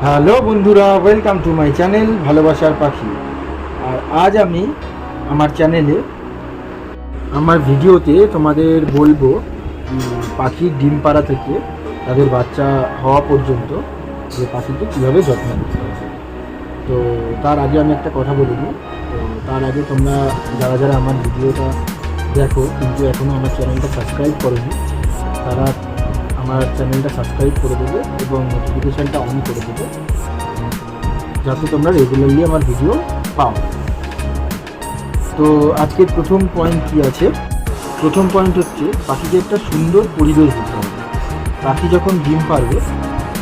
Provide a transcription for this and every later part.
Hello বন্ধুরা, welcome to my channel ভালোবাসার পাখি। আর আজ আমি আমার চ্যানেলে আমার ভিডিওতে তোমাদের বলবো পাখির ডিম পাড়া থেকে তাদের বাচ্চা হওয়া পর্যন্ত যে পাখিকে কীভাবে যত্ন নিতে হবে। তো তার আগে আমি একটা কথা বলে দিই। তো তার আগে তোমরা যারা যারা আমার ভিডিওটা দেখো কিন্তু এখনও আমার চ্যানেলটা সাবস্ক্রাইব করোনি, তারা আমার চ্যানেলটা সাবস্ক্রাইব করে দেবে এবং নোটিফিকেশানটা অন করে দেবে, যাতে তোমরা রেগুলারলি আমার ভিডিও পাও। তো আজকের প্রথম পয়েন্ট কী আছে? প্রথম পয়েন্ট হচ্ছে পাখিকে একটা সুন্দর পরিবেশ দিতে হবে। পাখি যখন ডিম পারবে,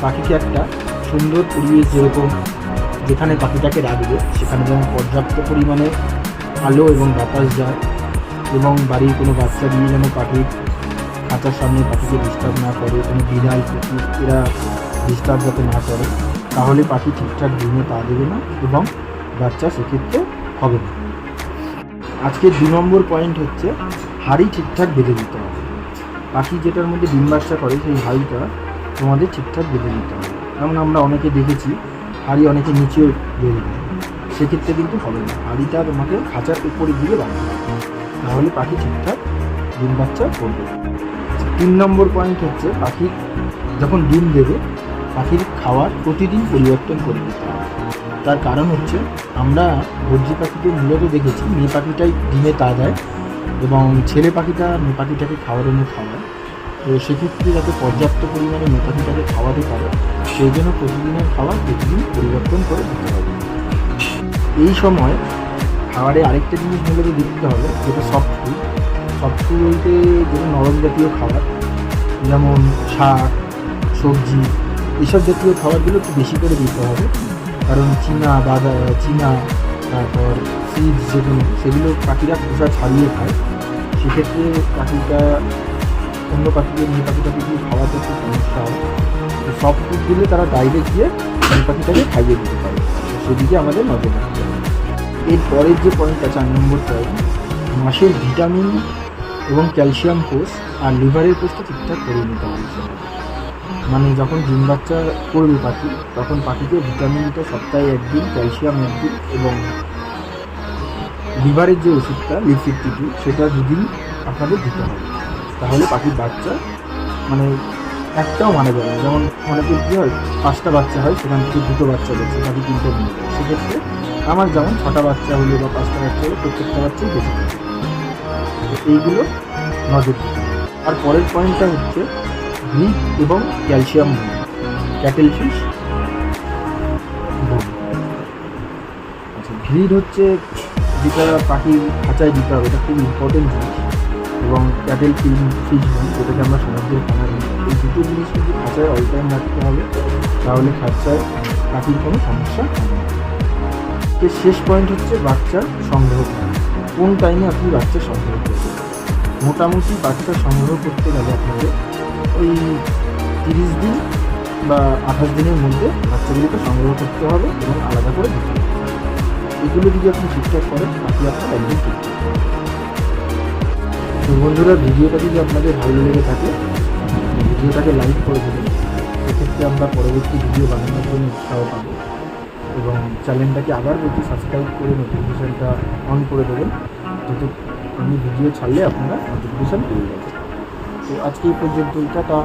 পাখিকে একটা সুন্দর পরিবেশ, যেরকম যেখানে পাখিটাকে রাখবে সেখানে যেমন পর্যাপ্ত পরিমাণে আলো এবং বাতাস যায়, এবং বাড়ির কোনো বাচ্চা দিয়ে যেন পাখির খাঁচার সামনে পাখিকে ডিস্টার্ব না করে, কোনো বিড়াল কুকুর এরা ডিস্টার্ব যাতে না করে, তাহলে পাখি ঠিকঠাক ডিমে পা দেবে না এবং বাচ্চা সেক্ষেত্রে হবে না। আজকে 2 নম্বর পয়েন্ট হচ্ছে হাঁড়ি ঠিকঠাক বেঁধে দিতে হবে। পাখি যেটার মধ্যে ডিম বাচ্চা করে সেই হাঁড়িটা তোমাদের ঠিকঠাক বেঁধে দিতে হবে। যেমন আমরা অনেকে দেখেছি হাঁড়ি অনেকে নিচেও বেঁধে দেয়, সেক্ষেত্রে কিন্তু হবে না। হাঁড়িটা তোমাকে খাঁচার উপরের দিকে বাঁধতে হবে, তাহলে পাখি ঠিকঠাক ডিম বাচ্চা করবে। 3 নম্বর পয়েন্ট হচ্ছে পাখি যখন ডিম দেবে পাখির খাওয়ার প্রতিদিন পরিবর্তন করে দিতে হবে। তার কারণ হচ্ছে আমরা বদ্রি পাখিকে মূলত দেখেছি মেয়ে পাখিটাই ডিমে তা দেয় এবং ছেলে পাখিটা মেয়ে পাখিটাকে খাওয়ার জন্য খাওয়ায়। তো সেক্ষেত্রে যাতে পর্যাপ্ত পরিমাণে মেয়ে পাখিটাকে খাওয়াতে পারে সেই জন্য প্রতিদিনের খাবার প্রতিদিন পরিবর্তন করে দিতে হবে। এই সময় খাবারে আরেকটা জিনিস মূলত দেখতে হবে, যেটা সফট ফুড। সফট ফুড বলতে যেটা নরম জাতীয় খাবার, যেমন শাক, সবজি, এসব জাতীয় খাবারগুলো একটু বেশি করে দিতে হবে। কারণ চীনা তারপর সিডস যেগুলো, সেগুলো পাখিরা খোসা ছাড়িয়ে খায়। সেক্ষেত্রে পাখিটা অন্য পাখিকে মেয়ে পাখিটাকে দিয়ে খাওয়াতে একটু সমস্যা হয়। তো সফট ফুড দিলে তারা ডাইরেক্ট গিয়ে মেয়ে পাখিটাকে খাইয়ে দিতে পারে, সেদিকে আমাদের নজর রাখতে হবে। এর পরের যে পয়েন্টটা 4 নম্বর পয়েন্ট, মাছের ভিটামিন এবং ক্যালসিয়াম কোষ আর লিভারের কোষটা ঠিকঠাক করে নিতে হবে। মানে যখন ডিম বাচ্চা করবে পাখি, তখন পাখিকে ভিটামিনটা সপ্তাহে 1 দিন, ক্যালসিয়াম 1 দিন এবং লিভারের যে ওষুধটা লিভ52 সেটা 2 দিন আপনাদের দিতে হবে। তাহলে পাখির বাচ্চা মানে একটাও মারা যাবে না। যেমন অনেকের কী হয়, 5টা বাচ্চা হয়, সেখান থেকে 2টো বাচ্চা যাচ্ছে, পাখি 3টে নিয়ে যায়। সেক্ষেত্রে আমার যেমন 6টা বাচ্চা হলে বা 5টা বাচ্চা হলে প্রত্যেকটা বাচ্চাই বেঁচে থাকে। তো এইগুলো নজর দিতে হবে। আর পরের পয়েন্টটা হচ্ছে গ্রিড এবং ক্যালসিয়াম বোন, ক্যাটেল ফিশ বোন। আচ্ছা, গ্রিড হচ্ছে যেটা পাখির খাঁচায় দিতে হবে, এটা খুব ইম্পর্টেন্ট জিনিস। এবং ক্যাটেল ফিশ বোন, যেটাকে আমরা সমুদ্রের খানা দিই, এই দুটো জিনিস কিন্তু খাঁচায় অল টাইম রাখতে হবে, তাহলে খাঁচায় পাখির কোনো সমস্যা হবে না। তো শেষ পয়েন্ট হচ্ছে বাচ্চা সংগ্রহ করা। কোন টাইমে আপনি বাচ্চা সংগ্রহ করবেন? মোটামুটি বাচ্চা সংগ্রহ করতে গেলে আপনাকে ওই 30 দিন বা 28 দিনের মধ্যে বাচ্চাগুলোকে সংগ্রহ করতে হবে এবং আলাদা করে দিতে হবে। এগুলো যদি আপনি ঠিকঠাক করেন, পাখি আপনার একদম ঠিকঠাক। তো বন্ধুরা, ভিডিওটা যদি আপনাদের ভালো লেগে থাকে ভিডিওটাকে লাইক করে দেবেন, সেক্ষেত্রে আমরা পরবর্তী ভিডিও বানানোর জন্য উৎসাহ পাবো। এবং চ্যানেলটাকে আবার বলছি সাবস্ক্রাইব করে নোটিফিকেশানটা অন করে দেবেন, যাতে আমি ভিডিও ছাড়লে আপনারা নোটিফিকেশান পেয়ে যাবেন। তো আজকে এই পর্যন্ত, টাটা।